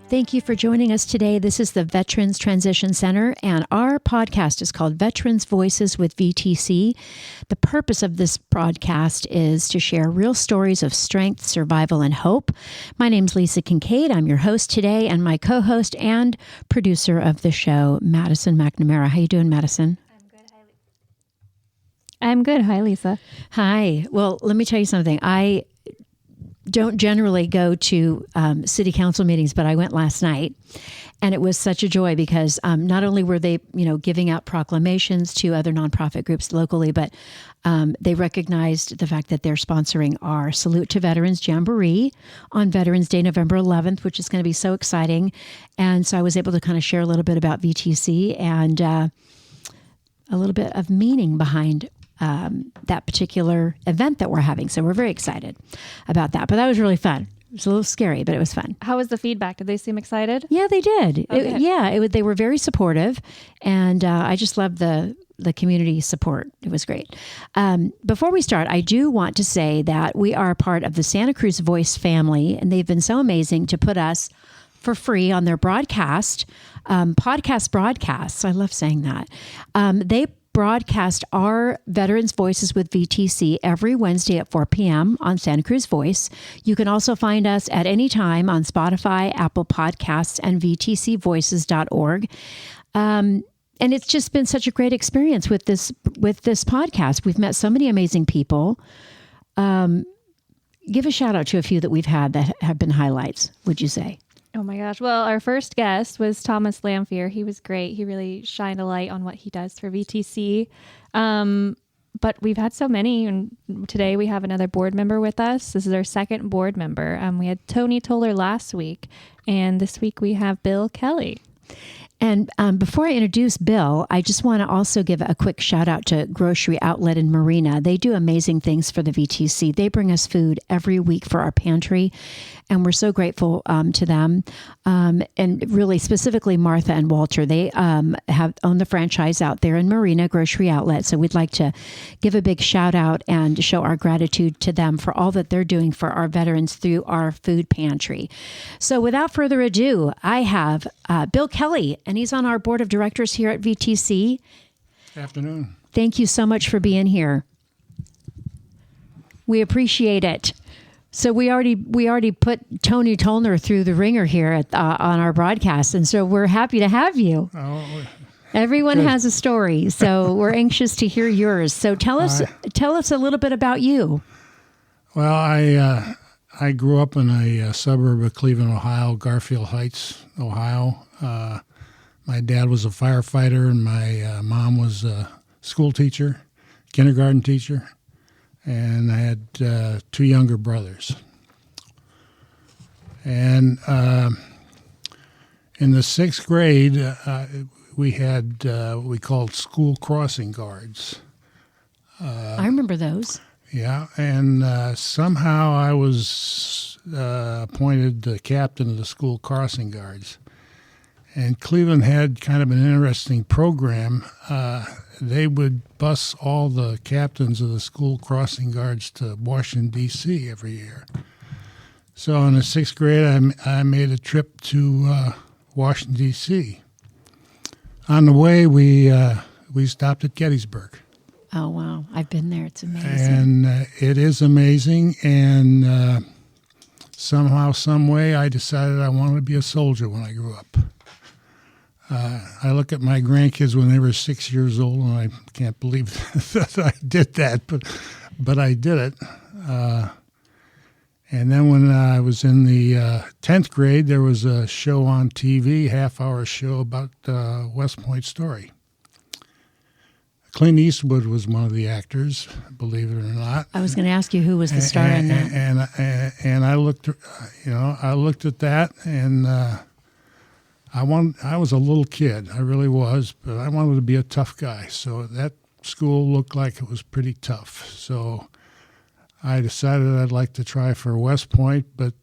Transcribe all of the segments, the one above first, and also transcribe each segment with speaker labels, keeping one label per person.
Speaker 1: Thank you for joining us today. This is the Veterans Transition Center, and our podcast is called Veterans Voices with VTC. The purpose of this broadcast is to share real stories of strength, survival, and hope. My name's Lisa Kincaid. I'm your host today, and my co-host and producer of the show, Madison McNamara. How you doing, Madison?
Speaker 2: I'm good. Hi, Lisa.
Speaker 1: Hi. Well, let me tell you something. I don't generally go to city council meetings, but I went last night, and it was such a joy because not only were they, giving out proclamations to other nonprofit groups locally, but they recognized the fact that they're sponsoring our Salute to Veterans Jamboree on Veterans Day, November 11th, which is going to be so exciting. And so I was able to kind of share a little bit about VTC and a little bit of meaning behind that particular event that we're having. So we're very excited about that. But that was really fun. It was a little scary, but it was fun.
Speaker 2: How was the feedback? Did they seem excited?
Speaker 1: Yeah, they did.
Speaker 2: Okay.
Speaker 1: They were very supportive. And I just loved the community support. It was great. Before we start, I do want to say that we are part of the Santa Cruz Voice family, and they've been so amazing to put us for free on their broadcasts. I love saying that. They broadcast our Veterans Voices with VTC every Wednesday at 4 p.m. on Santa Cruz Voice. You can also find us at any time on Spotify, Apple Podcasts, and vtcvoices.org. And it's just been such a great experience with this podcast. We've met so many amazing people. Give a shout out to a few that we've had that have been highlights, would you say?
Speaker 2: Oh my gosh. Well, our first guest was Thomas Lamphere. He was great. He really shined a light on what he does for VTC. But we've had so many, and today we have another board member with us. This is our second board member. We had Tony Toller last week, and this week we have Bill Kelly.
Speaker 1: And before I introduce Bill, I just want to also give a quick shout out to Grocery Outlet in Marina. They do amazing things for the VTC. They bring us food every week for our pantry, and we're so grateful to them. And really specifically Martha and Walter, they have owned the franchise out there in Marina, Grocery Outlet. So we'd like to give a big shout out and show our gratitude to them for all that they're doing for our veterans through our food pantry. So without further ado, I have Bill Kelly, and he's on our board of directors here at VTC.
Speaker 3: Afternoon.
Speaker 1: Thank you so much for being here. We appreciate it. So we already put Tony Tollner through the ringer here on our broadcast, and so we're happy to have you.
Speaker 3: Oh,
Speaker 1: Everyone
Speaker 3: good.
Speaker 1: has a story, so we're anxious to hear yours. So tell us a little bit about you.
Speaker 3: Well, I grew up in a suburb of Cleveland, Ohio, Garfield Heights, Ohio. My dad was a firefighter, and my mom was a school teacher, kindergarten teacher, and I had two younger brothers. And in the sixth grade, we had what we called school crossing guards.
Speaker 1: I remember those.
Speaker 3: Yeah, and somehow I was appointed the captain of the school crossing guards. And Cleveland had kind of an interesting program. They would bus all the captains of the school crossing guards to Washington, D.C. every year. So in the sixth grade, I made a trip to Washington, D.C. On the way, we stopped at Gettysburg.
Speaker 1: Oh, wow. I've been there. It's amazing.
Speaker 3: And it is amazing. And somehow, some way, I decided I wanted to be a soldier when I grew up. I look at my grandkids when they were 6 years old, and I can't believe that I did that, but I did it. And then when I was in the 10th grade, there was a show on TV, half-hour show about West Point Story. Clint Eastwood was one of the actors, believe it or not.
Speaker 1: I was going to ask you who was the star in that.
Speaker 3: And I looked, I looked at that, and I was a little kid, I really was, but I wanted to be a tough guy. So that school looked like it was pretty tough. So I decided I'd like to try for West Point, but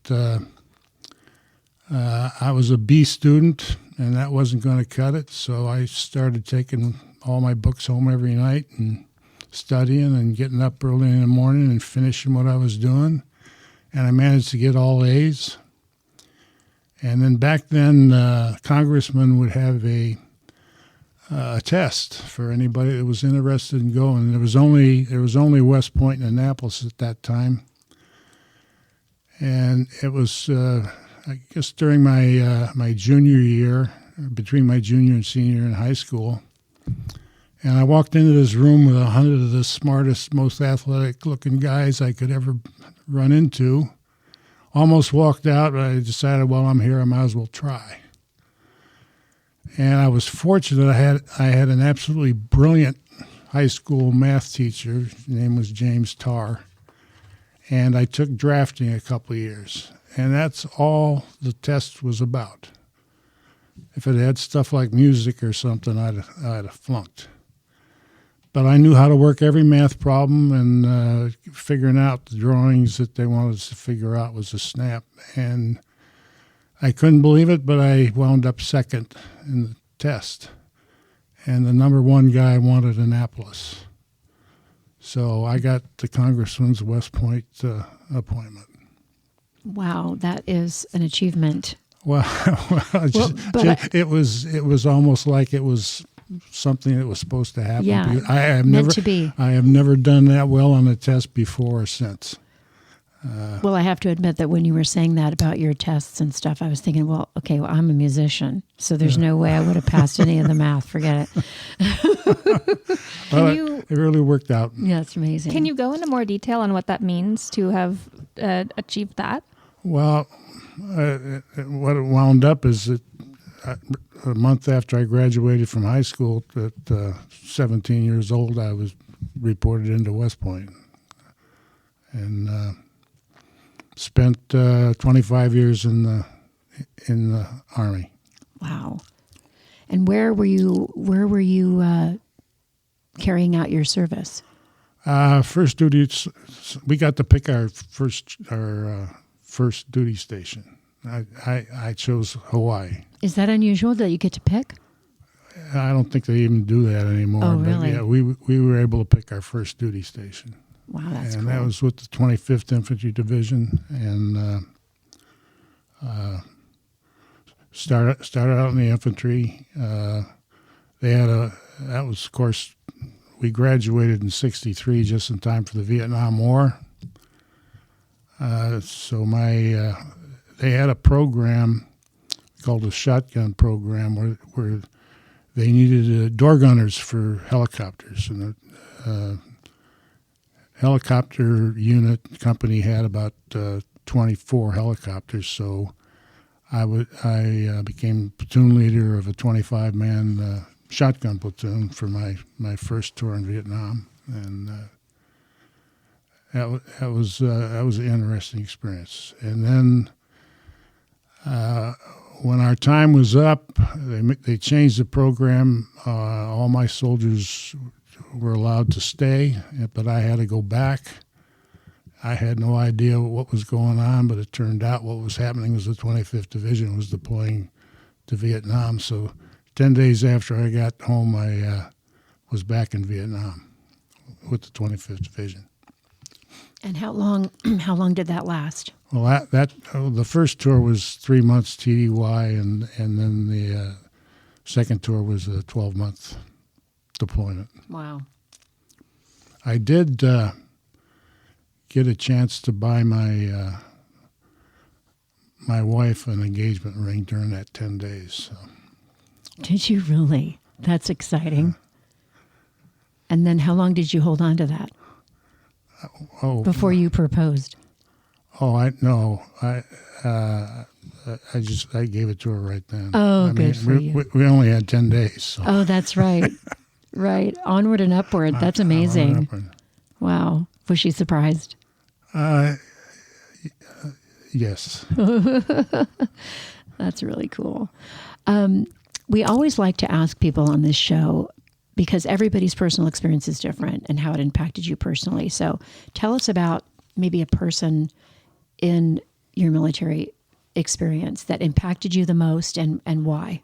Speaker 3: I was a B student, and that wasn't going to cut it. So I started taking all my books home every night and studying and getting up early in the morning and finishing what I was doing. And I managed to get all A's. And then back then, congressmen would have a test for anybody that was interested in going. There was only West Point and Annapolis at that time, and it was I guess during my junior year, between my junior and senior year in high school. And I walked into this room with 100 of the smartest, most athletic-looking guys I could ever run into. Almost walked out, but I decided, while I'm here, I might as well try. And I was fortunate. I had an absolutely brilliant high school math teacher. His name was James Tarr. And I took drafting a couple of years. And that's all the test was about. If it had stuff like music or something, I'd have flunked. But I knew how to work every math problem, and figuring out the drawings that they wanted us to figure out was a snap. And I couldn't believe it, but I wound up second in the test. And the number one guy wanted Annapolis. So I got the Congressman's West Point appointment.
Speaker 1: Wow, that is an achievement.
Speaker 3: Well, it was almost like it was something that was supposed to happen.
Speaker 1: Yeah,
Speaker 3: I have
Speaker 1: meant
Speaker 3: never,
Speaker 1: to be.
Speaker 3: I have never done that well on a test before or since.
Speaker 1: Well, I have to admit that when you were saying that about your tests and stuff, I was thinking, well, I'm a musician, so there's no way I would have passed any of the math. Forget it.
Speaker 3: It really worked out.
Speaker 1: Yeah, it's amazing.
Speaker 2: Can you go into more detail on what that means to have achieved that?
Speaker 3: Well, what it wound up is that a month after I graduated from high school, at 17 years old, I was reported into West Point, and spent 25 years in the Army.
Speaker 1: Wow. And where were you carrying out your service?
Speaker 3: First duty, we got to pick our first duty station. I chose Hawaii.
Speaker 1: Is that unusual that you get to pick?
Speaker 3: I don't think they even do that anymore.
Speaker 1: Oh, really?
Speaker 3: But yeah, we were able to pick our first duty station.
Speaker 1: Wow, that's
Speaker 3: and
Speaker 1: cool.
Speaker 3: that was with the 25th Infantry Division, and started out in the infantry. That was, of course, we graduated in '63, just in time for the Vietnam War. So they had a program called a shotgun program where they needed door gunners for helicopters, and the helicopter unit company had about 24 helicopters. So I became platoon leader of a 25-man shotgun platoon for my first tour in Vietnam, and that was an interesting experience. And then when our time was up, they changed the program. All my soldiers were allowed to stay, but I had to go back. I had no idea what was going on, but it turned out what was happening was the 25th Division was deploying to Vietnam. So 10 days after I got home, I was back in Vietnam with the 25th Division.
Speaker 1: And how long did that last?
Speaker 3: Well, the first tour was 3 months TDY, and then the second tour was a 12-month deployment.
Speaker 1: Wow.
Speaker 3: I did get a chance to buy my wife an engagement ring during that 10 days. So.
Speaker 1: Did you really? That's exciting. And then how long did you hold on to that? Before you proposed?
Speaker 3: Oh, I gave it to her right then.
Speaker 1: Oh, good for you.
Speaker 3: We only had 10 days. So.
Speaker 1: Oh, that's right. Right. Onward and upward. That's amazing. Wow. Was she surprised?
Speaker 3: Yes.
Speaker 1: That's really cool. We always like to ask people on this show, because everybody's personal experience is different and how it impacted you personally. So tell us about maybe a person in your military experience that impacted you the most, and why.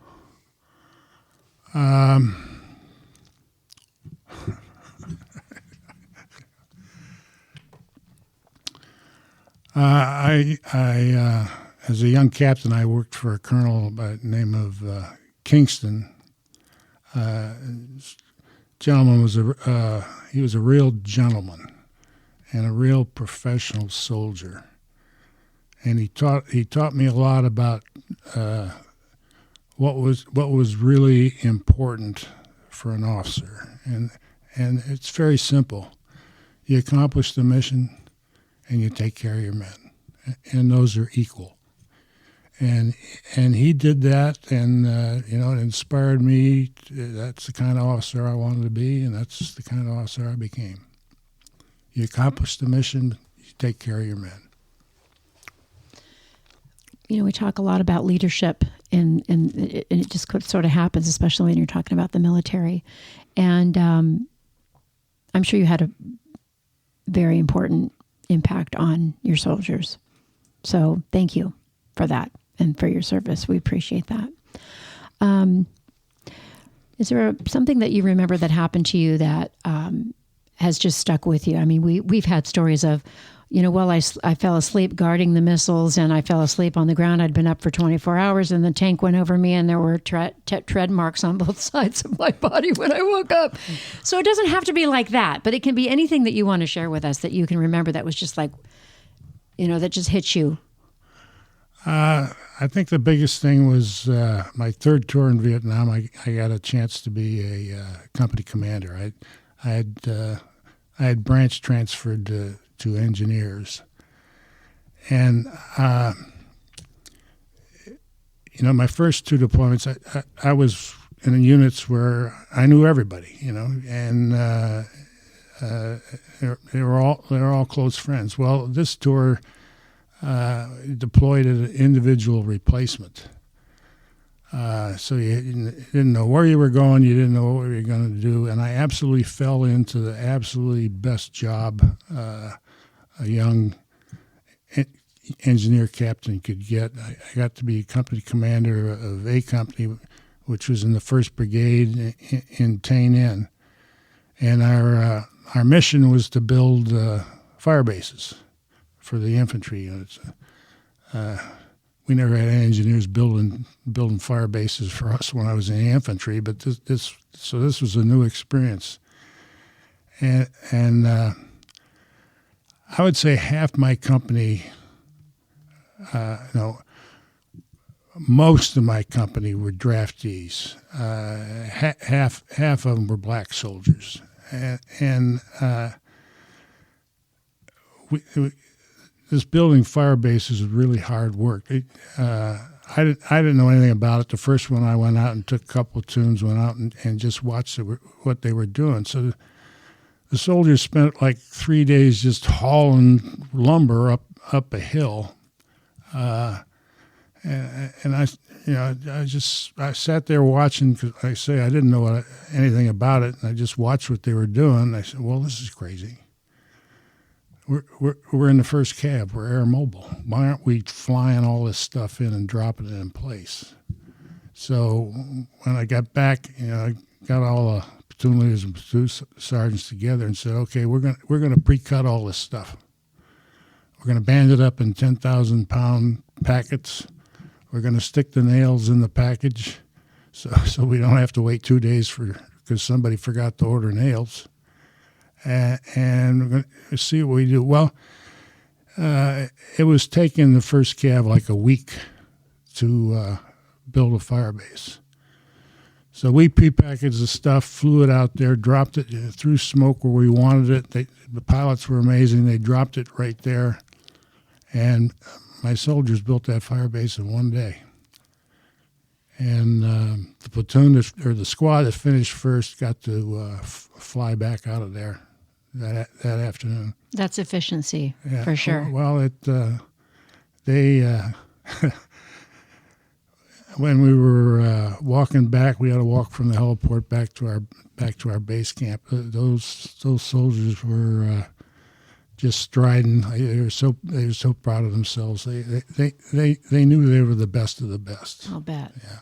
Speaker 3: as a young captain, I worked for a colonel by the name of Kingston. Gentleman was he was a real gentleman and a real professional soldier, and he taught me a lot about what was really important for an officer, and it's very simple. You accomplish the mission, and you take care of your men, and those are equal. And he did that, and it inspired me. That's the kind of officer I wanted to be, and that's the kind of officer I became. You accomplish the mission, you take care of your men.
Speaker 1: We talk a lot about leadership, and it just sort of happens, especially when you're talking about the military. And I'm sure you had a very important impact on your soldiers. So thank you for that and for your service. We appreciate that. Is there something that you remember that happened to you that has just stuck with you? I mean, we've had stories of, I fell asleep guarding the missiles, and I fell asleep on the ground. I'd been up for 24 hours, and the tank went over me, and there were tread marks on both sides of my body when I woke up. So it doesn't have to be like that, but it can be anything that you want to share with us that you can remember that was just like, that just hit you.
Speaker 3: I think the biggest thing was my third tour in Vietnam. I got a chance to be a company commander. I had branch transferred to engineers, and my first two deployments, I was in units where I knew everybody, and they were all close friends. Well, this tour deployed an individual replacement. So you didn't know where you were going, you didn't know what you were going to do, and I absolutely fell into the absolutely best job a young engineer captain could get. I got to be company commander of a company, which was in the 1st Brigade in Tay Ninh, and our mission was to build fire bases for the infantry units. We never had any engineers building fire bases for us when I was in the infantry, but this was a new experience, and I would say half my company, most of my company were draftees. Half of them were black soldiers, and this building fire bases was really hard work. I didn't know anything about it. The first one I went out and took a couple of platoons, went out and just watched what they were doing. So the soldiers spent like 3 days just hauling lumber up a hill, and I sat there watching, because I say I didn't know anything about it, and I just watched what they were doing. I said, "Well, this is crazy. We're in the first cab. We're air mobile. Why aren't we flying all this stuff in and dropping it in place?" So when I got back, I got all the platoon leaders and platoon sergeants together and said, "Okay, we're gonna pre-cut all this stuff. We're gonna band it up in 10,000-pound packets. We're gonna stick the nails in the package, so we don't have to wait 2 days because somebody forgot to order nails. And we're going to see what we do." Well, it was taking the first cab like a week to build a fire base. So we prepackaged the stuff, flew it out there, dropped it through smoke where we wanted it. The pilots were amazing. They dropped it right there. And my soldiers built that fire base in 1 day. And the platoon or the squad that finished first got to fly back out of there that afternoon.
Speaker 1: That's efficiency, for sure.
Speaker 3: Well, when we were walking back, we had to walk from the heliport back to our base camp. Those soldiers were just striding. They were so proud of themselves. They knew they were the best of the best.
Speaker 1: I'll bet.
Speaker 3: Yeah.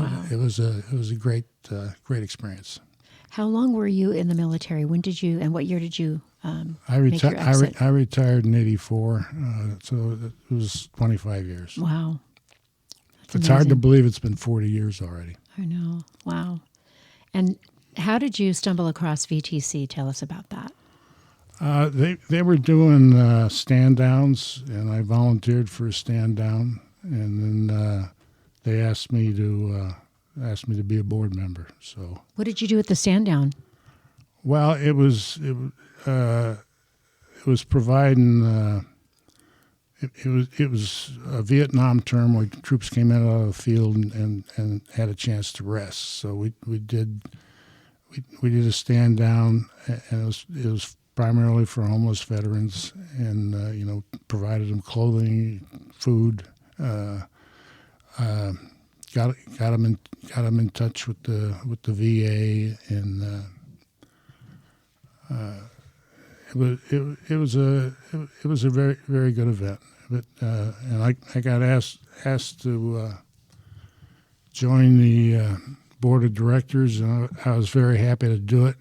Speaker 1: Wow.
Speaker 3: It was a great experience.
Speaker 1: How long were you in the military? When did you, and what year did you make your exit?
Speaker 3: I retired in '84, so it was 25 years.
Speaker 1: Wow.
Speaker 3: It's hard to believe it's been 40 years already.
Speaker 1: I know. Wow. And how did you stumble across VTC? Tell us about that.
Speaker 3: They were doing stand downs, and I volunteered for a stand down, and then they asked me to be a board member. So
Speaker 1: what did you do at the stand down?
Speaker 3: Well, it was providing. It was a Vietnam term where troops came out of the field and had a chance to rest. So we did a stand down, and it was primarily for homeless veterans, and provided them clothing, food, got them in touch with the VA, and it was a very, very good event. But and I got asked to join the board of directors, and I was very happy to do it.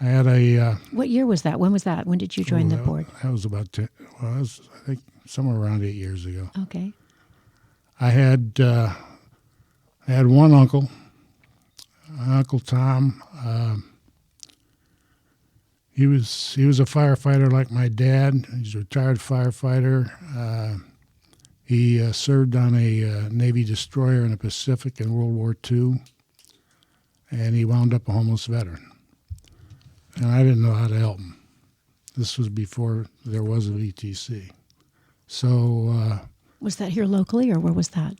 Speaker 3: I had a.
Speaker 1: What year was that? When was that? When did you join the board?
Speaker 3: That was about I think somewhere around 8 years ago.
Speaker 1: Okay.
Speaker 3: I had one uncle, Uncle Tom. He was a firefighter like my dad. He's a retired firefighter. He served on a Navy destroyer in the Pacific in World War II, and he wound up a homeless veteran. And I didn't know how to help him. This was before there was a VTC. So
Speaker 1: was that here locally, or where was that?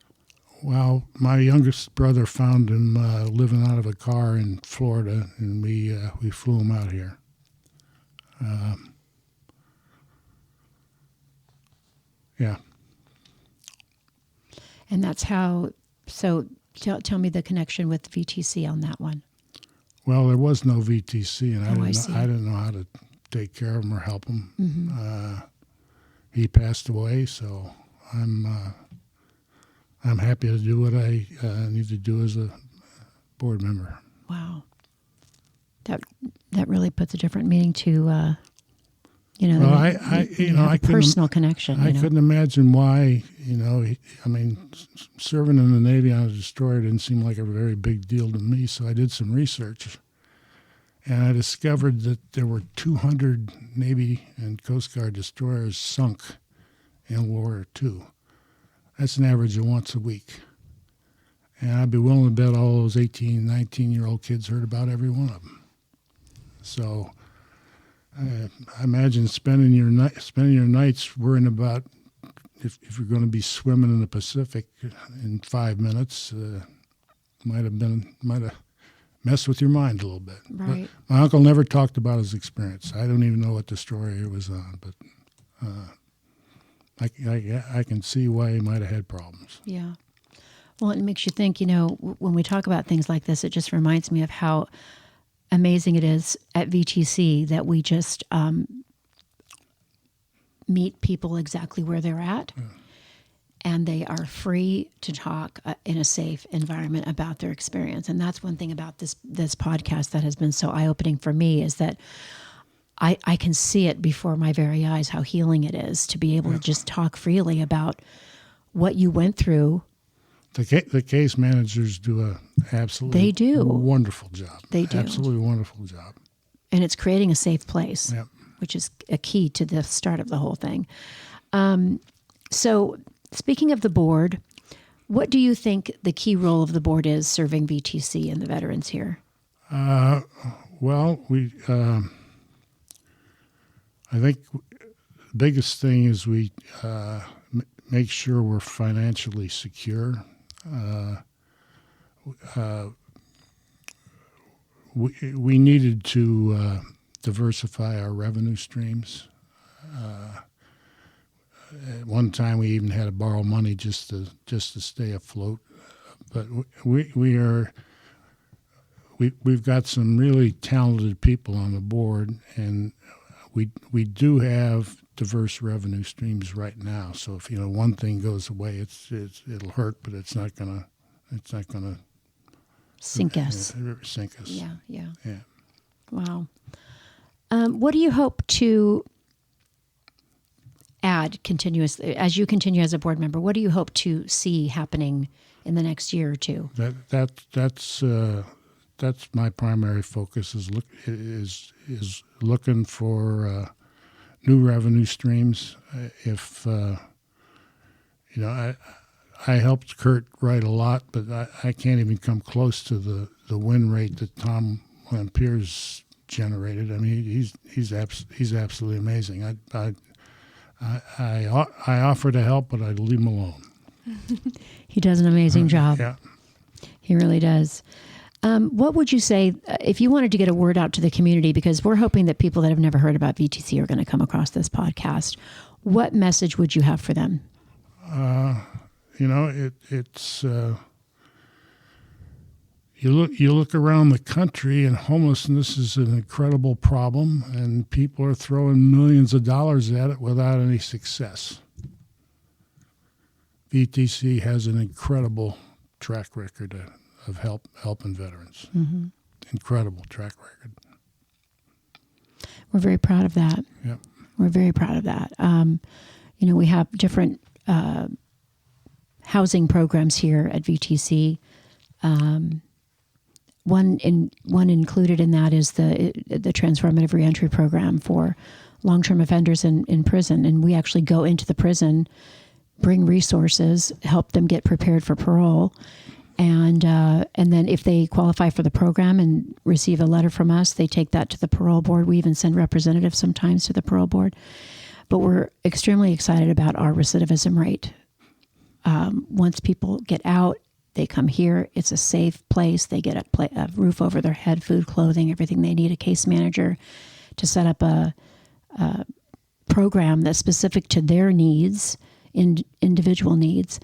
Speaker 3: Well, my youngest brother found him living out of a car in Florida, and we flew him out here. Yeah.
Speaker 1: And that's how. So tell me the connection with VTC on that one.
Speaker 3: Well, there was no VTC, and
Speaker 1: I
Speaker 3: didn't know how to take care of him or help him.
Speaker 1: Mm-hmm.
Speaker 3: He passed away, so I'm happy to do what I need to do as a board member.
Speaker 1: Wow, that really puts a different meaning to
Speaker 3: Well,
Speaker 1: I personal connection.
Speaker 3: I couldn't imagine why. Serving in the Navy on a destroyer didn't seem like a very big deal to me. So I did some research, and I discovered that there were 200 Navy and Coast Guard destroyers sunk in World War II. That's an average of once a week. And I'd be willing to bet all those 18, 19-year-old kids heard about every one of them. So I imagine spending your nights worrying about if you're going to be swimming in the Pacific in 5 minutes, might have messed with your mind a little bit.
Speaker 1: Right.
Speaker 3: But my uncle never talked about his experience. I don't even know what destroyer he was on, but I can see why he might have had problems.
Speaker 1: Yeah. Well, it makes you think, when we talk about things like this, it just reminds me of how amazing it is at VTC that we just meet people exactly where they're at, and they are free to talk in a safe environment about their experience. And that's one thing about this podcast that has been so eye-opening for me, is that I can see it before my very eyes how healing it is to be able to just talk freely about what you went through.
Speaker 3: The case managers do a absolutely wonderful job.
Speaker 1: They do.
Speaker 3: Absolutely wonderful job.
Speaker 1: And it's creating a safe place,
Speaker 3: Yep.
Speaker 1: which is a key to the start of the whole thing. So speaking of the board, what do you think the key role of the board is serving VTC and the veterans here?
Speaker 3: Well, I think the biggest thing is we make sure we're financially secure. We needed to diversify our revenue streams. At one time, we even had to borrow money just to stay afloat. But we've got some really talented people on the board, and we do have diverse revenue streams right now. So if one thing goes away, it'll hurt, but it's not gonna
Speaker 1: sink us.
Speaker 3: Sink us.
Speaker 1: Yeah.
Speaker 3: Yeah.
Speaker 1: Wow. What do you hope to add continuously as you continue as a board member? What do you hope to see happening in the next year or two?
Speaker 3: That's my primary focus is looking for new revenue streams. If I helped Kurt write a lot, but I can't even come close to the win rate that Tom Lampiers generated. I mean, he's absolutely amazing. I offer to help, but I'd leave him alone.
Speaker 1: He does an amazing job.
Speaker 3: Yeah,
Speaker 1: he really does. What would you say if you wanted to get a word out to the community? Because we're hoping that people that have never heard about VTC are going to come across this podcast. What message would you have for them?
Speaker 3: It's you look around the country, and homelessness is an incredible problem, and people are throwing millions of dollars at it without any success. VTC has an incredible track record of helping veterans.
Speaker 1: Mm-hmm.
Speaker 3: Incredible track record.
Speaker 1: We're very proud of that.
Speaker 3: Yep.
Speaker 1: We're very proud of that. We have different housing programs here at VTC. One included in that is the transformative reentry program for long-term offenders in prison, and we actually go into the prison, bring resources, help them get prepared for parole, and then if they qualify for the program and receive a letter from us, they take that to the parole board. We even send representatives sometimes to the parole board. But we're extremely excited about our recidivism rate. Once people get out, they come here. It's a safe place. They get a roof over their head, food, clothing, everything they need, a case manager to set up a program that's specific to their needs, individual needs.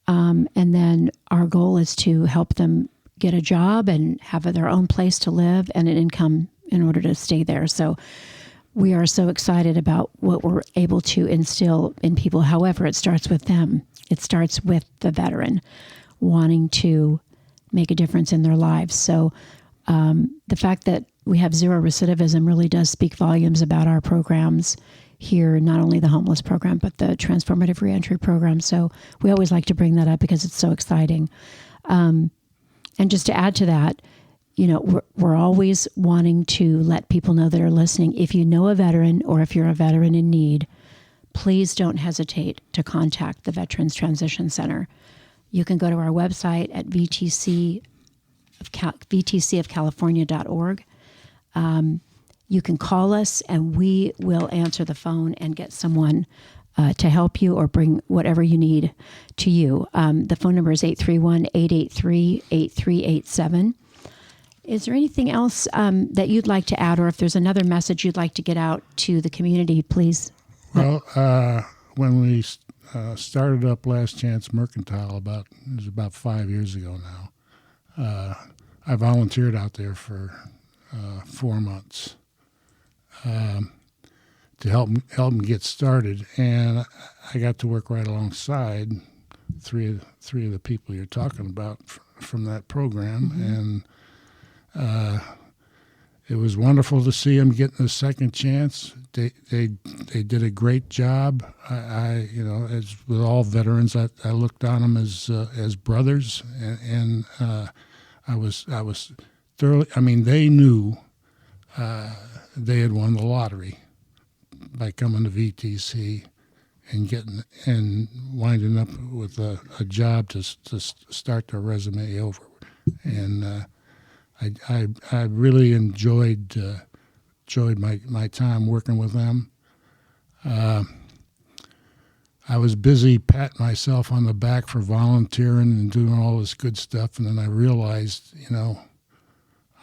Speaker 1: And then our goal is to help them get a job and have their own place to live and an income in order to stay there. So we are so excited about what we're able to instill in people. However, it starts with them. It starts with the veteran wanting to make a difference in their lives. So the fact that we have zero recidivism really does speak volumes about our programs here, not only the homeless program, but the transformative reentry program. So we always like to bring that up because it's so exciting. And just to add to that, we're always wanting to let people know that are listening. If you know a veteran or if you're a veteran in need, please don't hesitate to contact the Veterans Transition Center. You can go to our website at vtcofcalifornia.org. You can call us and we will answer the phone and get someone to help you or bring whatever you need to you. The phone number is 831-883-8387. Is there anything else that you'd like to add, or if there's another message you'd like to get out to the community, please?
Speaker 3: Well, when we started up Last Chance Mercantile it was about 5 years ago now, I volunteered out there for 4 months to help them get started, and I got to work right alongside three of the people you're talking about from that program, and it was wonderful to see them getting a second chance. They did a great job. I as with all veterans, I looked on them as brothers, and I was thoroughly. I mean, they knew they had won the lottery by coming to VTC and winding up with a job to start their resume over, and I really enjoyed my time working with them. I was busy patting myself on the back for volunteering and doing all this good stuff, and then I realized,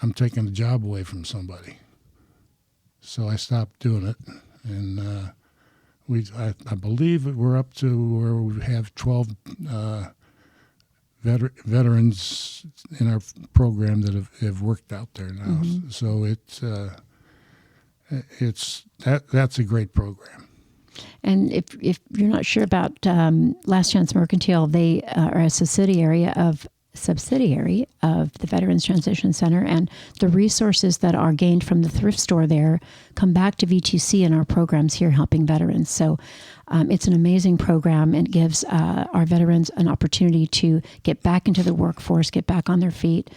Speaker 3: I'm taking a job away from somebody. So I stopped doing it, and I believe we're up to where we have 12 veterans in our program that have worked out there now. Mm-hmm. So that's a great program.
Speaker 1: And if you're not sure about Last Chance Mercantile, they are a subsidiary of subsidiary of the Veterans Transition Center, and the resources that are gained from the thrift store there come back to VTC and our programs here helping veterans. So it's an amazing program and gives our veterans an opportunity to get back into the workforce, get back on their feet.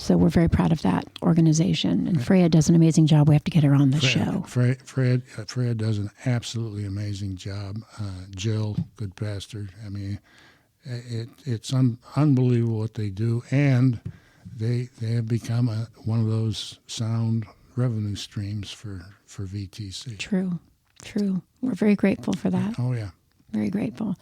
Speaker 1: So we're very proud of that organization. And Freya does an amazing job. We have to get her on the show.
Speaker 3: Freya does an absolutely amazing job. Jill, good pastor. I mean, it's unbelievable what they do, and they have become one of those sound revenue streams for VTC.
Speaker 1: True. We're very grateful for that.
Speaker 3: Oh, yeah.
Speaker 1: Very grateful.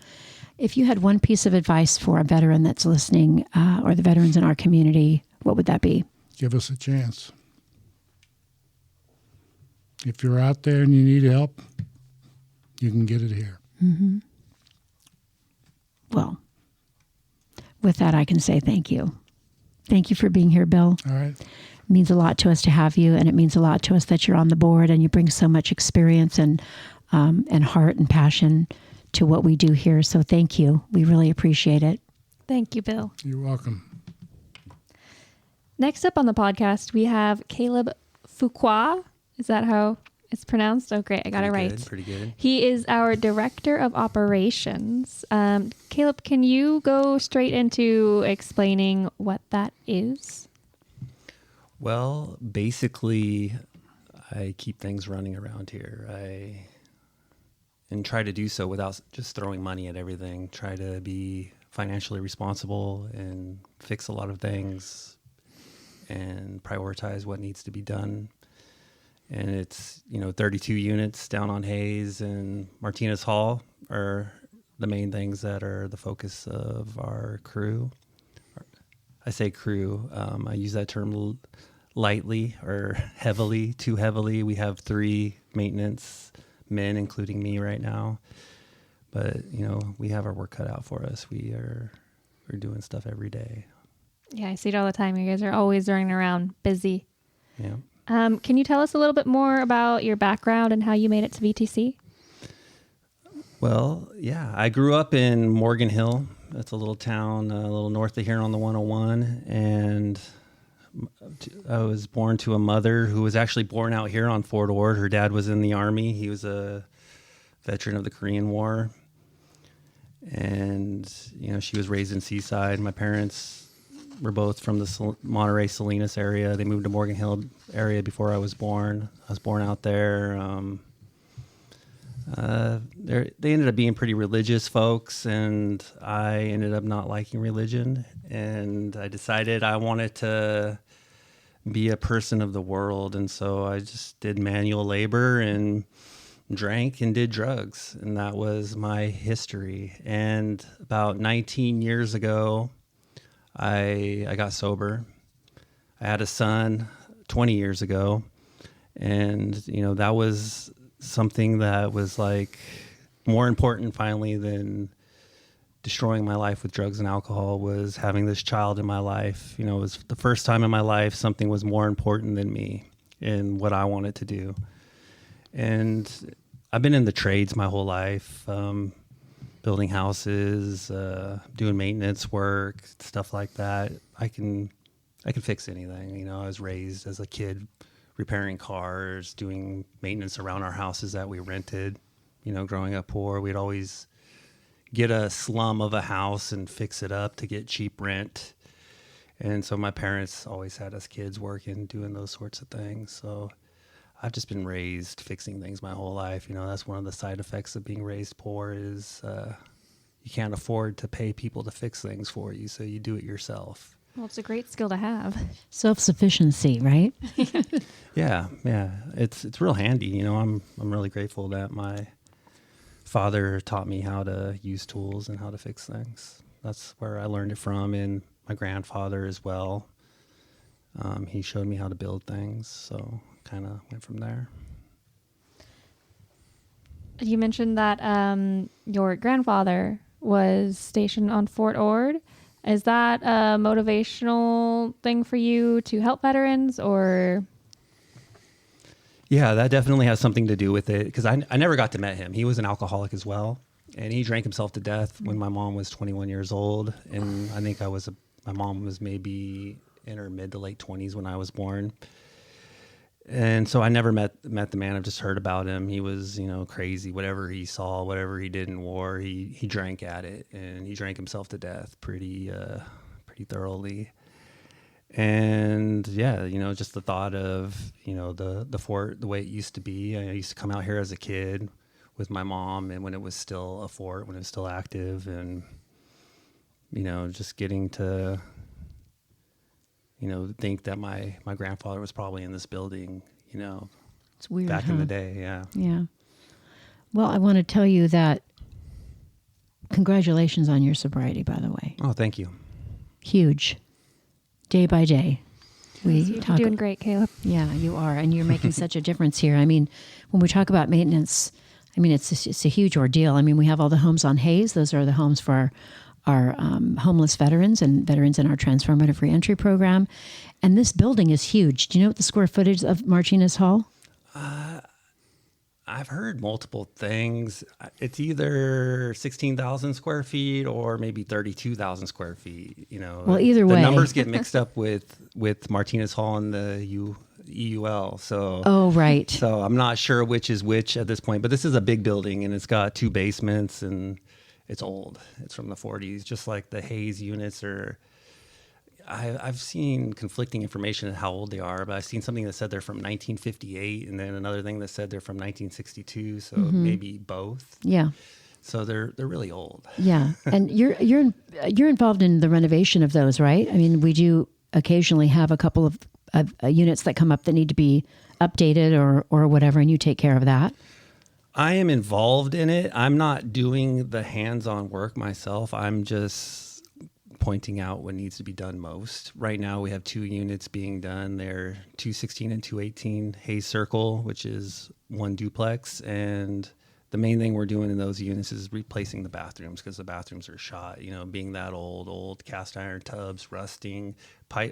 Speaker 1: If you had one piece of advice for a veteran that's listening, or the veterans in our community, what would that be?
Speaker 3: Give us a chance. If you're out there and you need help, you can get it here.
Speaker 1: Mm-hmm. Well, with that, I can say thank you. Thank you for being here, Bill.
Speaker 3: All right.
Speaker 1: It means a lot to us to have you, and it means a lot to us that you're on the board and you bring so much experience and heart and passion to what we do here. So thank you. We really appreciate it.
Speaker 2: Thank you, Bill.
Speaker 3: You're welcome.
Speaker 2: Next up on the podcast, we have Kaleb Fuqua. Is that how it's pronounced? Oh, great. I got it right.
Speaker 4: Pretty good.
Speaker 2: He is our Director of Operations. Kaleb, can you go straight into explaining what that is?
Speaker 4: Well, basically, I keep things running around here. And try to do so without just throwing money at everything. Try to be financially responsible and fix a lot of things and prioritize what needs to be done. And it's, 32 units down on Hayes and Martinez Hall are the main things that are the focus of our crew. I say crew, I use that term lightly or heavily, too heavily. We have 3 maintenance men, including me right now. But, we have our work cut out for us. We're doing stuff every day.
Speaker 2: Yeah, I see it all the time. You guys are always running around, busy.
Speaker 4: Yeah.
Speaker 2: Can you tell us a little bit more about your background and how you made it to VTC?
Speaker 4: Well, yeah, I grew up in Morgan Hill. That's a little town a little north of here on the 101. And I was born to a mother who was actually born out here on Fort Ord. Her dad was in the Army. He was a veteran of the Korean War. And, she was raised in Seaside. My parents were both from the Monterey Salinas area. They moved to Morgan Hill area before I was born. I was born out there. They ended up being pretty religious folks, and I ended up not liking religion. And I decided I wanted to be a person of the world. And so I just did manual labor and drank and did drugs. And that was my history. And about 19 years ago, I got sober. I had a son 20 years ago. And, that was something that was like more important finally than destroying my life with drugs and alcohol was having this child in my life. It was the first time in my life something was more important than me and what I wanted to do. And I've been in the trades my whole life, building houses, doing maintenance work, stuff like that. I can fix anything. I was raised as a kid repairing cars, doing maintenance around our houses that we rented. Growing up poor, we'd always get a slum of a house and fix it up to get cheap rent. And so my parents always had us kids working, doing those sorts of things. So I've just been raised fixing things my whole life. That's one of the side effects of being raised poor is you can't afford to pay people to fix things for you, so you do it yourself.
Speaker 2: Well, it's a great skill to have.
Speaker 1: Self-sufficiency, right?
Speaker 4: Yeah. It's real handy. I'm really grateful that my father taught me how to use tools and how to fix things. That's where I learned it from, and my grandfather as well. He showed me how to build things, so kind of went from there.
Speaker 2: You mentioned that your grandfather was stationed on Fort Ord. Is that a motivational thing for you to help veterans, or?
Speaker 4: Yeah, that definitely has something to do with it, because I never got to meet him. He was an alcoholic as well. And he drank himself to death when my mom was 21 years old. And I think my mom was maybe in her mid to late 20s when I was born. And so I never met the man. I've just heard about him. He was, crazy. Whatever he saw, whatever he did in war, he drank at it, and he drank himself to death pretty thoroughly. And yeah, just the thought of, the fort, the way it used to be. I used to come out here as a kid with my mom, and when it was still a fort, when it was still active, and, just getting to, think that my grandfather was probably in this building,
Speaker 1: It's weird,
Speaker 4: back in the day. Yeah.
Speaker 1: Yeah. Well, I want to tell you that congratulations on your sobriety, by the way.
Speaker 4: Oh, thank you.
Speaker 1: Huge. Day by day.
Speaker 2: You're doing great, Kaleb.
Speaker 1: Yeah, you are. And you're making such a difference here. I mean, when we talk about maintenance, it's a huge ordeal. I mean, we have all the homes on Hayes. Those are the homes for our homeless veterans and veterans in our transformative reentry program. And this building is huge. Do you know what the square footage of Martinez Hall?
Speaker 4: I've heard multiple things. It's either 16,000 square feet or maybe 32,000 square feet.
Speaker 1: Well, either way,
Speaker 4: the numbers get mixed up with Martinez Hall and the EUL. So,
Speaker 1: oh, right.
Speaker 4: So I'm not sure which is which at this point, but this is a big building and it's got 2 basements and it's old. It's from the 40s, just like the Hayes units are. I've seen conflicting information on how old they are, but I've seen something that said they're from 1958, and then another thing that said they're from 1962. So maybe both.
Speaker 1: Yeah.
Speaker 4: So they're really old.
Speaker 1: Yeah, and you're involved in the renovation of those, right? I mean, we do occasionally have a couple of units that come up that need to be updated or whatever, and you take care of that.
Speaker 4: I am involved in it. I'm not doing the hands-on work myself. I'm just pointing out what needs to be done most. Right now we have 2 units being done. They're 216 and 218 Hayes Circle, which is 1 duplex. And the main thing we're doing in those units is replacing the bathrooms because the bathrooms are shot, being that old cast iron tubs rusting,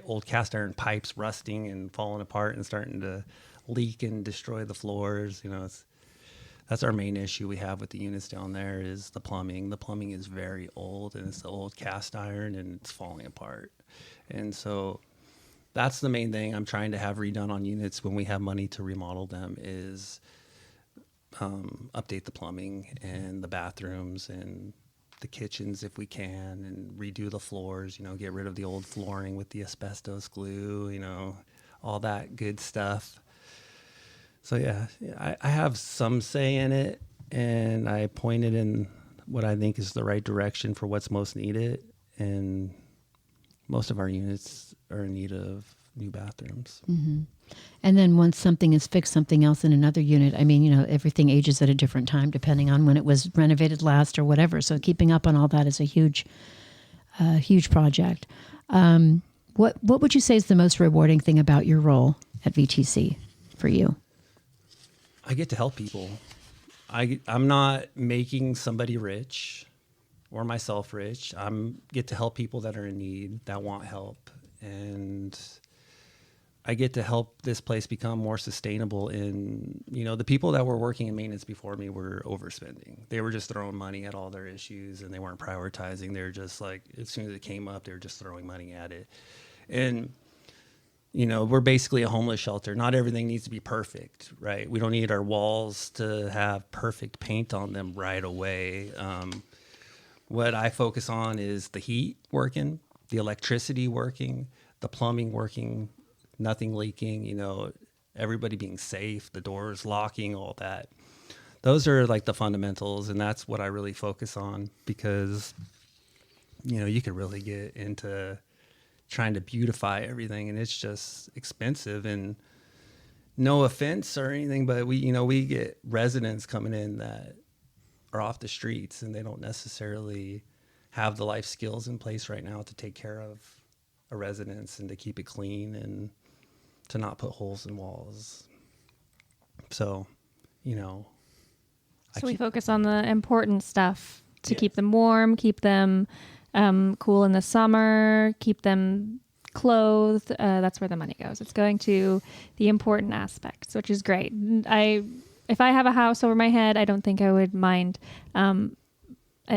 Speaker 4: old cast iron pipes rusting and falling apart and starting to leak and destroy the floors. That's our main issue we have with the units down there is the plumbing. The plumbing is very old, and it's the old cast iron, and it's falling apart. And so that's the main thing I'm trying to have redone on units when we have money to remodel them is update the plumbing and the bathrooms and the kitchens if we can, and redo the floors, get rid of the old flooring with the asbestos glue, all that good stuff. So yeah, I have some say in it, and I point it in what I think is the right direction for what's most needed. And most of our units are in need of new bathrooms.
Speaker 1: Mm-hmm. And then once something is fixed, something else in another unit. I mean, everything ages at a different time depending on when it was renovated last or whatever. So keeping up on all that is a huge project. What would you say is the most rewarding thing about your role at VTC for you?
Speaker 4: I get to help people. I'm not making somebody rich or myself rich. I get to help people that are in need, that want help. And I get to help this place become more sustainable the people that were working in maintenance before me were overspending. They were just throwing money at all their issues and they weren't prioritizing. They were just like, as soon as it came up, they were just throwing money at it. And we're basically a homeless shelter. Not everything needs to be perfect, right? We don't need our walls to have perfect paint on them right away. What I focus on is the heat working, the electricity working, the plumbing working, nothing leaking, everybody being safe, the doors locking, all that. Those are like the fundamentals, and that's what I really focus on because, you could really get into trying to beautify everything, and it's just expensive. And no offense or anything, but we get residents coming in that are off the streets and they don't necessarily have the life skills in place right now to take care of a residence and to keep it clean and to not put holes in walls. So,
Speaker 2: we focus on the important stuff to keep them warm, keep them cool in the summer, keep them clothed. That's where the money goes. It's going to the important aspects, which is great. If I have a house over my head, I don't think I would mind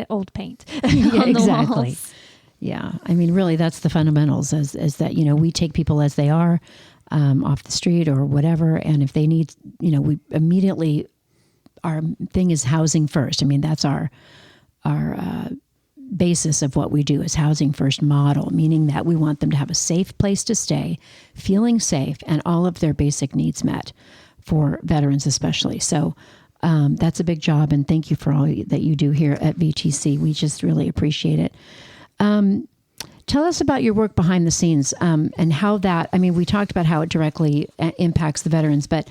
Speaker 2: old paint
Speaker 1: Yeah,
Speaker 2: on the
Speaker 1: exactly.
Speaker 2: walls.
Speaker 1: Yeah. I mean, really, that's the fundamentals is that, you know, we take people as they are off the street or whatever. And if they need, you know, we immediately, our thing is housing first. I mean, that's our basis of what we do is housing first model, meaning that we want them to have a safe place to stay, feeling safe, and all of their basic needs met for veterans especially. So that's a big job, and thank you for all that you do here at VTC. We just really appreciate it. Tell us about your work behind the scenes and how that, I mean, we talked about how it directly impacts the veterans, but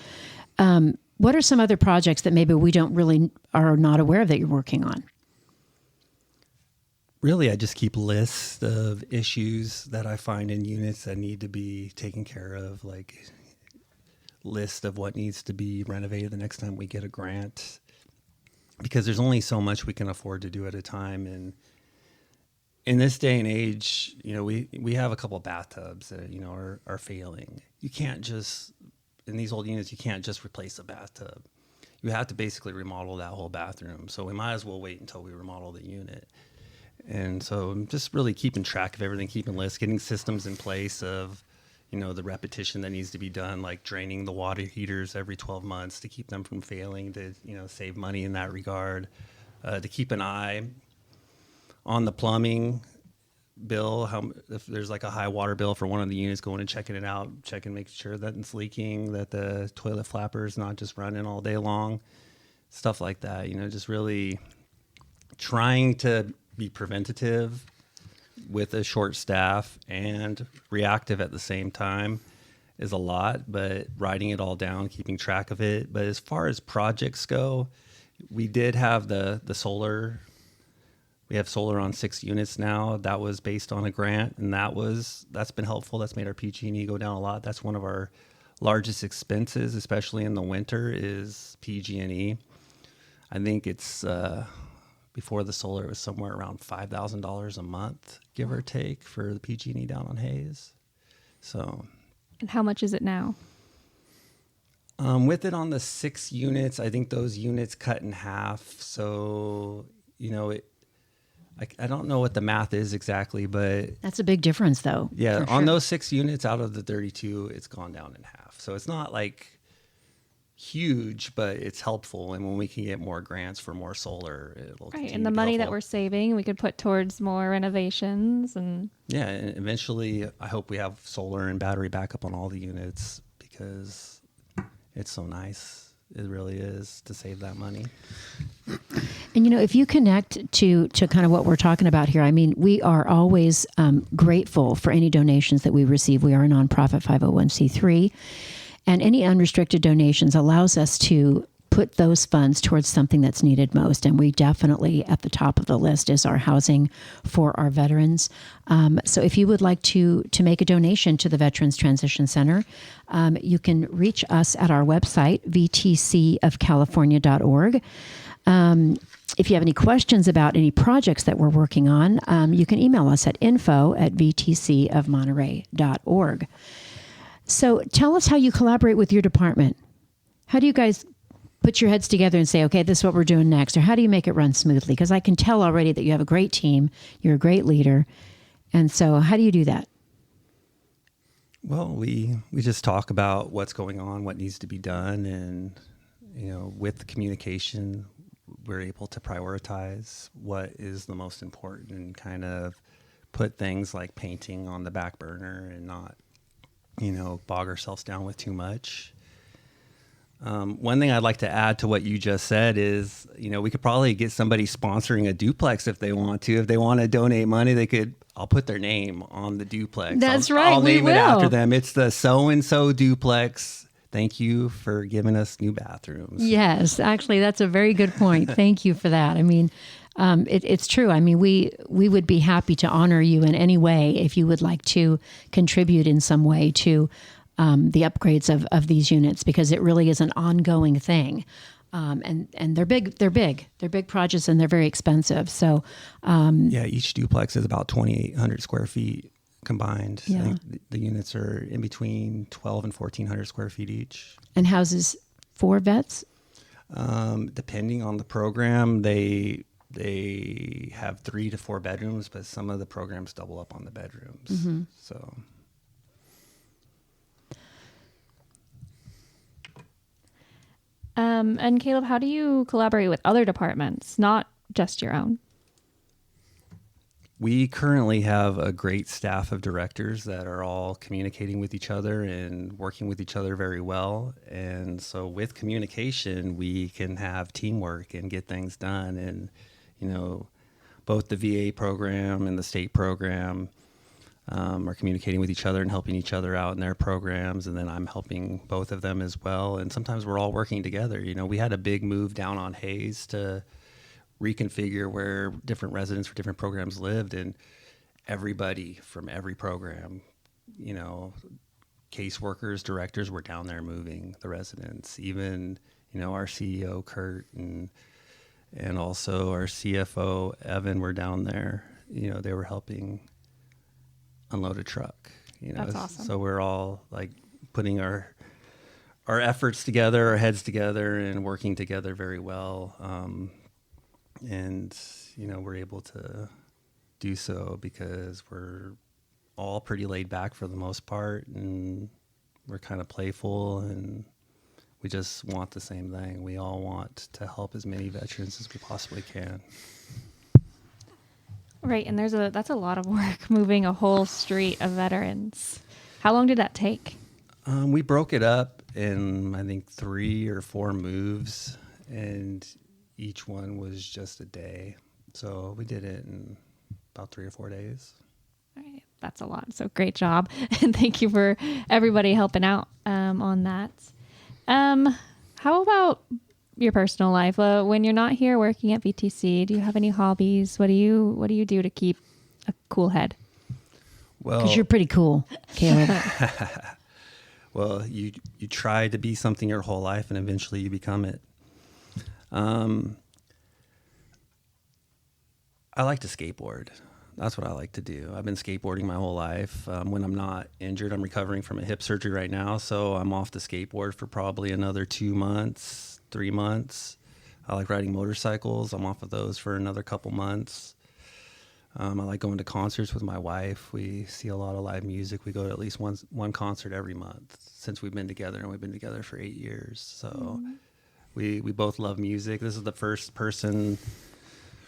Speaker 1: what are some other projects that maybe we don't really are not aware of that you're working on?
Speaker 4: Really, I just keep lists of issues that I find in units that need to be taken care of, like list of what needs to be renovated the next time we get a grant, because there's only so much we can afford to do at a time. And in this day and age, you know, we have a couple of bathtubs that, you know, are failing. You can't just, in these old units, you can't just replace a bathtub. You have to basically remodel that whole bathroom. So we might as well wait until we remodel the unit. And so I'm just really keeping track of everything, keeping lists, getting systems in place of, you know, the repetition that needs to be done, like draining the water heaters every 12 months to keep them from failing, to, you know, save money in that regard, to keep an eye on the plumbing bill, if there's like a high water bill for one of the units, going and checking it out, making sure that it's leaking, that the toilet flapper is not just running all day long, stuff like that. You know, just really trying to be preventative with a short staff and reactive at the same time is a lot, but writing it all down, keeping track of it. But as far as projects go, we did have the solar. We have solar on 6 units now. That was based on a grant, and that's been helpful. That's made our PG&E go down a lot. That's one of our largest expenses, especially in the winter, is PG&E. I think it's before the solar, it was somewhere around $5,000 a month, give or take, for the PG&E down on Hayes. So,
Speaker 2: And how much is it now?
Speaker 4: with it on the 6 units, I think those units cut in half. So, you know, I don't know what the math is exactly, but
Speaker 1: That's a big difference, though.
Speaker 4: yeah,
Speaker 1: for
Speaker 4: on
Speaker 1: sure.
Speaker 4: those 6 units out of the 32, it's gone down in half. So it's not like huge, but it's helpful. And when we can get more grants for more solar, it'll
Speaker 2: Right.
Speaker 4: continue
Speaker 2: And the
Speaker 4: to be
Speaker 2: money that
Speaker 4: helpful.
Speaker 2: we're saving, we could put towards more renovations. And
Speaker 4: Yeah, and eventually I hope we have solar and battery backup on all the units, because it's so nice. It really is, to save that money.
Speaker 1: And, you know, if you connect to kind of what we're talking about here, I mean, we are always grateful for any donations that we receive. We are a nonprofit 501c3, and any unrestricted donations allows us to put those funds towards something that's needed most. And we definitely, at the top of the list, is our housing for our veterans. So if you would like to make a donation to the Veterans Transition Center, you can reach us at our website, vtcofcalifornia.org. If you have any questions about any projects that we're working on, you can email us at info@vtcofmonterey.org. So tell us how you collaborate with your department. How do you guys put your heads together and say, okay, this is what we're doing next? Or how do you make it run smoothly? Because I can tell already that you have a great team. You're a great leader. And so how do you do that?
Speaker 4: Well, we just talk about what's going on, what needs to be done, and, you know, with the communication, we're able to prioritize what is the most important and kind of put things like painting on the back burner and not, you know, bog ourselves down with too much. One thing I'd like to add to what you just said is, you know, we could probably get somebody sponsoring a duplex if they want to. If they want to donate money, they could. I'll put their name on the duplex.
Speaker 1: That's
Speaker 4: I'll,
Speaker 1: right,
Speaker 4: I'll
Speaker 1: we
Speaker 4: name it
Speaker 1: will.
Speaker 4: after them. It's the so-and-so duplex. Thank you for giving us new bathrooms.
Speaker 1: Yes, actually, that's a very good point. Thank you for that. I mean, it's true. I mean, we would be happy to honor you in any way if you would like to contribute in some way to the upgrades of these units, because it really is an ongoing thing. And they're big projects, and they're very expensive. So,
Speaker 4: Yeah, each duplex is about 2,800 square feet combined.
Speaker 1: Yeah.
Speaker 4: I think the units are in between 12 and 1,400 square feet each.
Speaker 1: and houses 4 vets.
Speaker 4: Depending on the program, they they have 3 to 4 bedrooms, but some of the programs double up on the bedrooms.
Speaker 1: Mm-hmm.
Speaker 4: So.
Speaker 2: And Caleb, how do you collaborate with other departments, not just your own?
Speaker 4: We currently have a great staff of directors that are all communicating with each other and working with each other very well. And so with communication, we can have teamwork and get things done. And, you know, both the VA program and the state program are communicating with each other and helping each other out in their programs. And then I'm helping both of them as well. And sometimes we're all working together. You know, we had a big move down on Hayes to reconfigure where different residents for different programs lived, and everybody from every program, you know, caseworkers, directors were down there moving the residents. Even, you know, our CEO Kurt and also our CFO Evan were down there. You know, they were helping unload a truck. You know,
Speaker 2: That's awesome.
Speaker 4: So we're all like putting our efforts together, our heads together, and working together very well. And, you know, we're able to do so because we're all pretty laid back for the most part, and we're kind of playful, and we just want the same thing. We all want to help as many veterans as we possibly can.
Speaker 2: Right, and that's a lot of work, moving a whole street of veterans. How long did that take?
Speaker 4: We broke it up in, I think, 3 or 4 moves, and each one was just a day. So we did it in about 3 or 4 days.
Speaker 2: All right, that's a lot. So great job. And thank you for everybody helping out on that. How about your personal life? When you're not here working at VTC, do you have any hobbies? What do you do to keep a cool head?
Speaker 4: Well,
Speaker 1: Because you're pretty cool, Caleb.
Speaker 4: well, you try to be something your whole life, and eventually you become it. I like to skateboard. That's what I like to do. I've been skateboarding my whole life. When I'm not injured, I'm recovering from a hip surgery right now, so I'm off the skateboard for probably another 2 months, 3 months. I like riding motorcycles. I'm off of those for another couple months. I like going to concerts with my wife. We see a lot of live music. We go to at least one concert every month since we've been together, and we've been together for 8 years. So we both love music. This is the first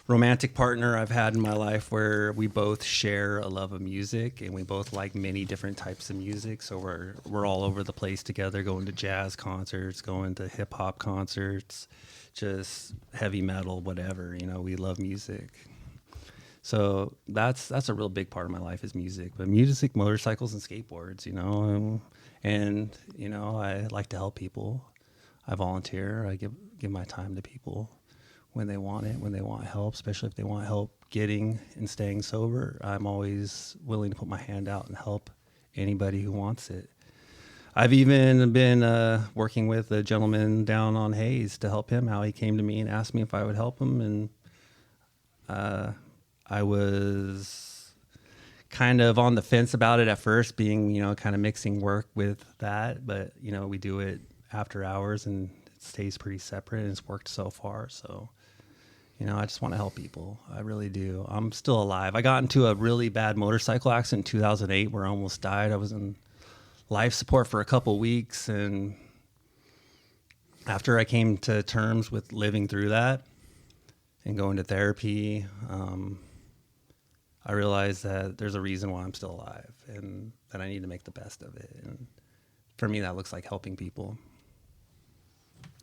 Speaker 4: romantic partner I've had in my life where we both share a love of music, and we both like many different types of music. So we're all over the place together, going to jazz concerts, going to hip hop concerts, just heavy metal, whatever. You know, we love music. So that's a real big part of my life is music. But music, motorcycles, and skateboards. You know, and you know, I like to help people. I volunteer. I give my time to people when they want it, when they want help, especially if they want help getting and staying sober. I'm always willing to put my hand out and help anybody who wants it. I've even been working with a gentleman down on Hayes to help him out. He came to me and asked me if I would help him, and I was kind of on the fence about it at first, being, you know, kind of mixing work with that. But, you know, we do it after hours, and it stays pretty separate, and it's worked so far. So, you know, I just want to help people. I really do. I'm still alive. I got into a really bad motorcycle accident in 2008 where I almost died. I was in life support for a couple weeks, and after I came to terms with living through that and going to therapy, I realized that there's a reason why I'm still alive, and that I need to make the best of it. And for me, that looks like helping people.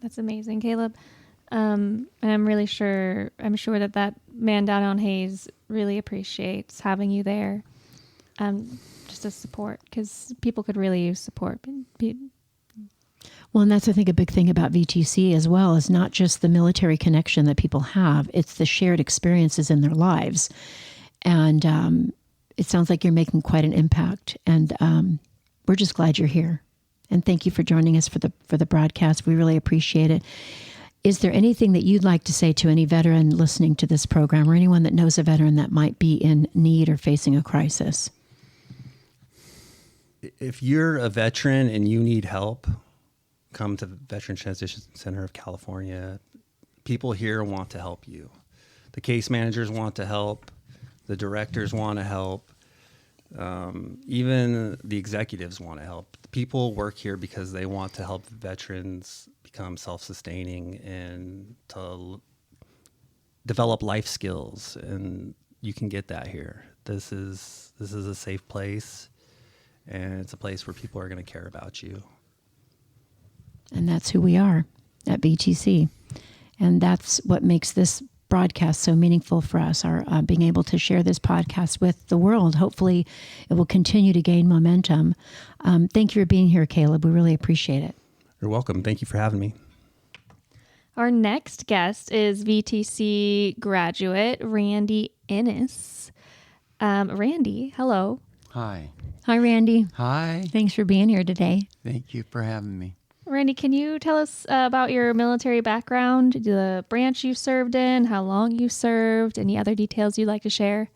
Speaker 2: That's amazing, Caleb. And I'm sure that man down on Hayes really appreciates having you there, just as support, because people could really use support.
Speaker 1: Well, and that's, I think, a big thing about VTC as well, is not just the military connection that people have, it's the shared experiences in their lives. And it sounds like you're making quite an impact. And we're just glad you're here. And thank you for joining us for the broadcast. We really appreciate it. Is there anything that you'd like to say to any veteran listening to this program, or anyone that knows a veteran that might be in need or facing a crisis?
Speaker 4: If you're a veteran and you need help, come to Veteran Transition Center of California. People here want to help you. The case managers want to help. The directors want to help. Even the executives want to help. People work here because they want to help veterans become self-sustaining and to develop life skills, and you can get that here. This is a safe place, and it's a place where people are going to care about you.
Speaker 1: And that's who we are at VTC. And that's what makes this broadcast so meaningful for us, our being able to share this podcast with the world. Hopefully it will continue to gain momentum. Thank you for being here, Kaleb. We really appreciate it.
Speaker 4: You're welcome. Thank you for having me.
Speaker 2: Our next guest is VTC graduate Randy Ennis. Randy, hello.
Speaker 5: Hi.
Speaker 1: Hi, Randy.
Speaker 5: Hi.
Speaker 1: Thanks for being here today.
Speaker 5: Thank you for having me.
Speaker 2: Randy, can you tell us about your military background, the branch you served in, how long you served, any other details you'd like to share?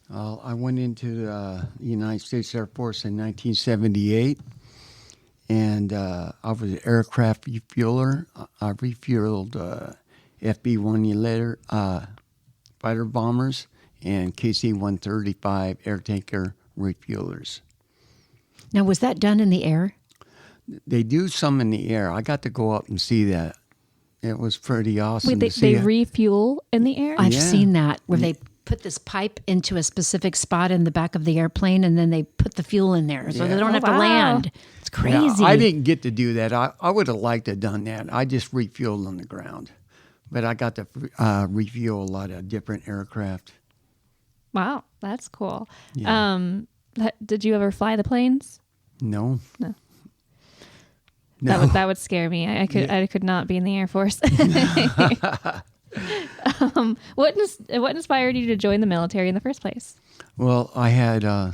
Speaker 5: Well, I went into the United States Air Force in 1978, and I was an aircraft refueler. I refueled FB-1 fighter bombers and KC-135 air tanker refuelers.
Speaker 1: Now, was that done in the air?
Speaker 5: They do some in the air. I got to go up and see that. It was pretty awesome.
Speaker 2: Wait, they refuel in the air?
Speaker 1: I've
Speaker 5: Yeah.
Speaker 1: seen that, where they put this pipe into a specific spot in the back of the airplane, and then they put the fuel in there, so
Speaker 5: Yeah.
Speaker 1: they don't
Speaker 2: Oh,
Speaker 1: have to
Speaker 2: wow.
Speaker 1: land. It's crazy.
Speaker 5: Yeah, I didn't get to do that. I would have liked to have done that. I just refueled on the ground. But I got to refuel a lot of different aircraft.
Speaker 2: Wow, that's cool.
Speaker 5: Yeah.
Speaker 2: Did you ever fly the planes?
Speaker 5: No.
Speaker 2: No.
Speaker 5: No.
Speaker 2: That would scare me. I could not be in the Air Force. What inspired you to join the military in the first place?
Speaker 5: Well, I had a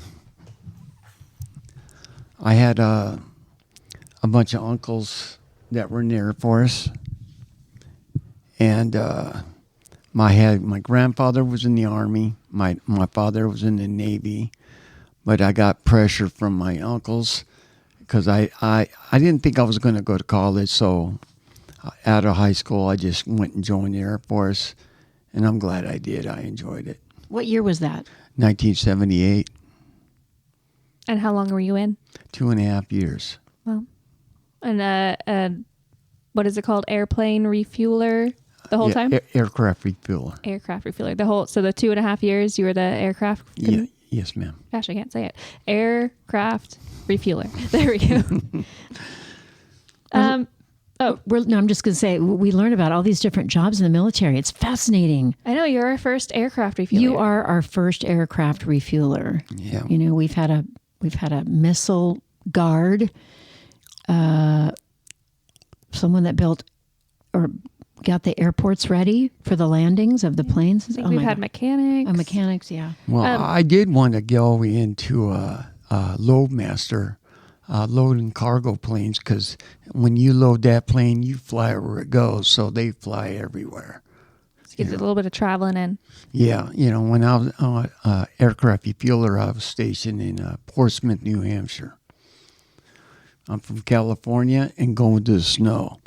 Speaker 5: bunch of uncles that were in the Air Force, and my grandfather was in the Army. My father was in the Navy, but I got pressure from my uncles because I didn't think I was going to go to college. So out of high school, I just went and joined the Air Force, and I'm glad I did. I enjoyed it.
Speaker 1: What year was that?
Speaker 5: 1978,
Speaker 2: And how long were you in?
Speaker 5: 2.5 years.
Speaker 2: Well, and what is it called? Airplane refueler the whole time?
Speaker 5: Aircraft refueler.
Speaker 2: Aircraft refueler. So the 2.5 years you were the aircraft.
Speaker 5: Yeah, yes, ma'am.
Speaker 2: Gosh, I can't say it. Aircraft refueler. There we go.
Speaker 1: I'm just going to say, we learn about all these different jobs in the military. It's fascinating.
Speaker 2: I know you're our first aircraft refueler.
Speaker 1: You are our first aircraft refueler.
Speaker 5: Yeah.
Speaker 1: You know, we've had a missile guard, someone that built or got the airports ready for the landings of the planes.
Speaker 2: I think we've had mechanics.
Speaker 1: Mechanics, yeah.
Speaker 5: Well, I did want to go into a loadmaster, loading cargo planes, because when you load that plane, you fly where it goes, so they fly everywhere.
Speaker 2: Get a little bit of traveling in.
Speaker 5: Yeah, when I was aircraft refueler, I was stationed in Portsmouth, New Hampshire. I'm from California and going to the snow.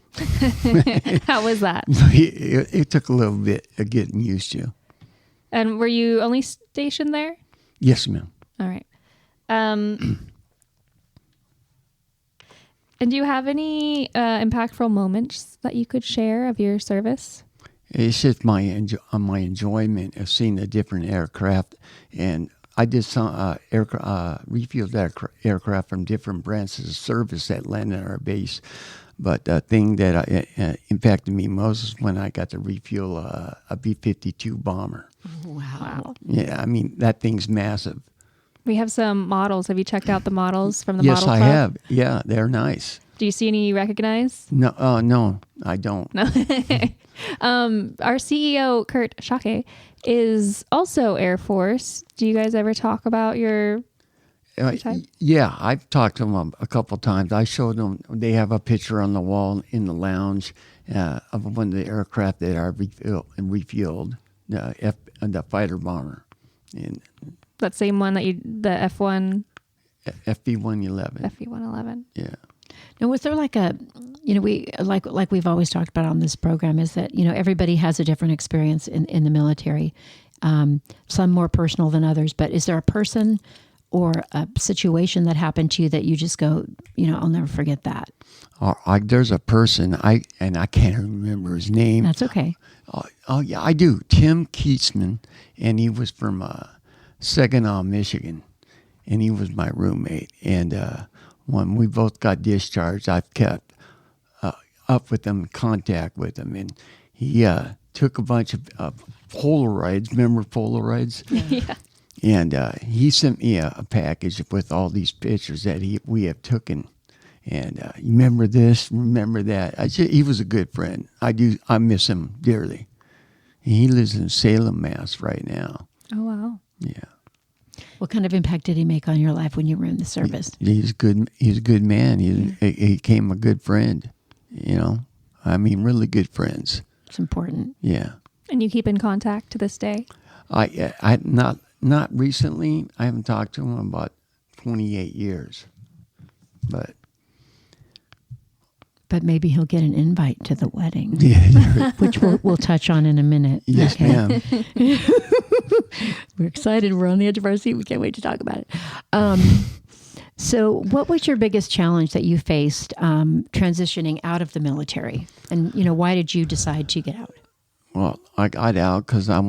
Speaker 2: How was that?
Speaker 5: It took a little bit of getting used to.
Speaker 2: And were you only stationed there?
Speaker 5: Yes, ma'am.
Speaker 2: All right. And do you have any impactful moments that you could share of your service?
Speaker 5: It's just my enjoyment of seeing the different aircraft, and I did some refueled aircraft from different branches of service that landed at our base. But the thing that impacted me most is when I got to refuel a B-52 bomber.
Speaker 1: Wow.
Speaker 5: Yeah, I mean, that thing's massive.
Speaker 2: We have some models. Have you checked out the models from the
Speaker 5: Yes,
Speaker 2: model
Speaker 5: I
Speaker 2: club?
Speaker 5: have. Yeah, they're nice.
Speaker 2: Do you see any you recognize?
Speaker 5: No, no, I don't.
Speaker 2: No. Our CEO, Kurt Schake, is also Air Force. Do you guys ever talk about your type?
Speaker 5: Yeah, I've talked to them a couple times. I showed them, they have a picture on the wall in the lounge of one of the aircraft that I refueled, the fighter bomber. And
Speaker 2: that same one that the F1,
Speaker 5: FB-111.
Speaker 2: FE-111.
Speaker 5: Yeah.
Speaker 1: Now, was there like a, we like we've always talked about on this program is that everybody has a different experience in the military, some more personal than others. But is there a person or a situation that happened to you that you just go, I'll never forget that?
Speaker 5: There's a person I can't remember his name.
Speaker 1: That's okay.
Speaker 5: Oh yeah, I do. Tim Keatsman, and he was from Saginaw, Michigan, and he was my roommate. And when we both got discharged, I've kept up with him, contact with him, and he took a bunch of Polaroids. Remember Polaroids?
Speaker 2: Yeah.
Speaker 5: And he sent me a package with all these pictures that we have taken. And you remember this, remember that. He was a good friend. I miss him dearly. He lives in Salem, Mass. right now.
Speaker 2: Oh, wow.
Speaker 5: Yeah.
Speaker 1: What kind of impact did he make on your life when you were in the service?
Speaker 5: He's good. He's a good man. He became a good friend. Really good friends.
Speaker 1: It's important.
Speaker 5: Yeah.
Speaker 2: And you keep in contact to this day?
Speaker 5: I not recently. I haven't talked to him in about 28 years.
Speaker 1: But maybe he'll get an invite to the wedding,
Speaker 5: Yeah.
Speaker 1: which we'll touch on in a minute.
Speaker 5: Yes, ma'am.
Speaker 1: We're excited. We're on the edge of our seat. We can't wait to talk about it. So what was your biggest challenge that you faced transitioning out of the military? And, why did you decide to get out?
Speaker 5: Well, I got out because I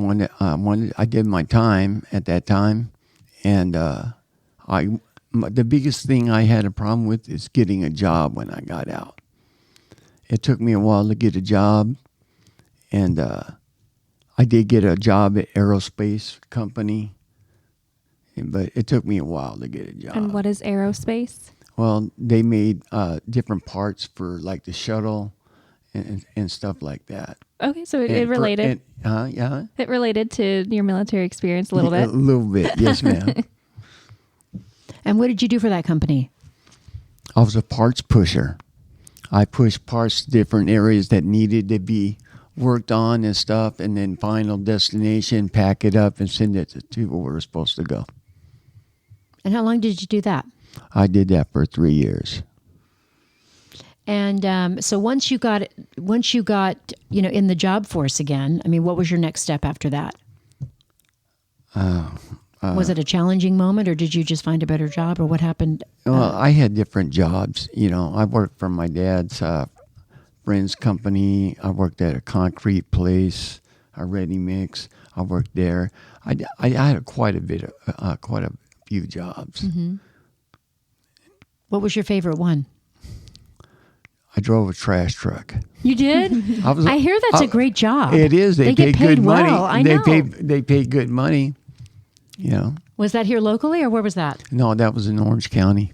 Speaker 5: did my time at that time. And the biggest thing I had a problem with is getting a job when I got out. It took me a while to get a job, and I did get a job at aerospace company, but it took me a while to get a job.
Speaker 2: And what is aerospace?
Speaker 5: Well, they made different parts for like the shuttle and stuff like that.
Speaker 2: Okay, so it related.
Speaker 5: Yeah.
Speaker 2: It related to your military experience a little bit.
Speaker 5: A little bit, yes, ma'am.
Speaker 1: And what did you do for that company?
Speaker 5: I was a parts pusher. I pushed parts to different areas that needed to be worked on and stuff, and then final destination, pack it up, and send it to people where we're supposed to go.
Speaker 1: And how long did you do that?
Speaker 5: I did that for 3 years.
Speaker 1: And so once you got in the job force again, what was your next step after that? Was it a challenging moment, or did you just find a better job, or what happened?
Speaker 5: Well, I had different jobs. I worked for my dad's friend's company. I worked at a concrete place, a ready mix. I worked there. I had quite a few jobs.
Speaker 1: Mm-hmm. What was your favorite one?
Speaker 5: I drove a trash truck.
Speaker 1: You did? I hear that's a great job.
Speaker 5: It is. They
Speaker 1: get paid
Speaker 5: good money.
Speaker 1: well. I know.
Speaker 5: They paid good money.
Speaker 1: Was that here locally, or where was that?
Speaker 5: No, that was in Orange County.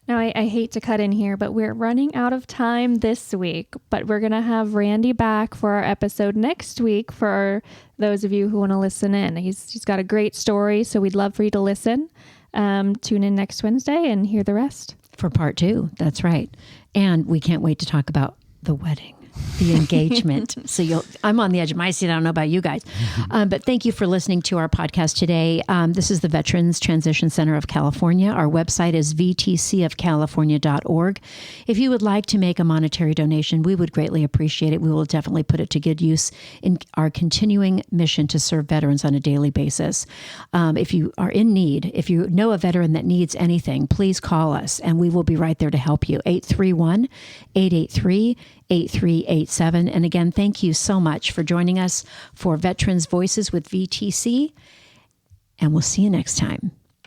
Speaker 2: Now, I hate to cut in here, but we're running out of time this week. But we're going to have Randy back for our episode next week for those of you who want to listen in. He's got a great story, so we'd love for you to listen. Tune in next Wednesday and hear the rest.
Speaker 1: For part 2, that's right. And we can't wait to talk about the wedding, the engagement. So I'm on the edge of my seat. I don't know about you guys. But thank you for listening to our podcast today. This is the Veterans Transition Center of California. Our website is vtcofcalifornia.org. If you would like to make a monetary donation, we would greatly appreciate it. We will definitely put it to good use in our continuing mission to serve veterans on a daily basis. If you are in need, if you know a veteran that needs anything, please call us and we will be right there to help you. 831-883-8387. And again, thank you so much for joining us for Veterans Voices with VTC. And we'll see you next time.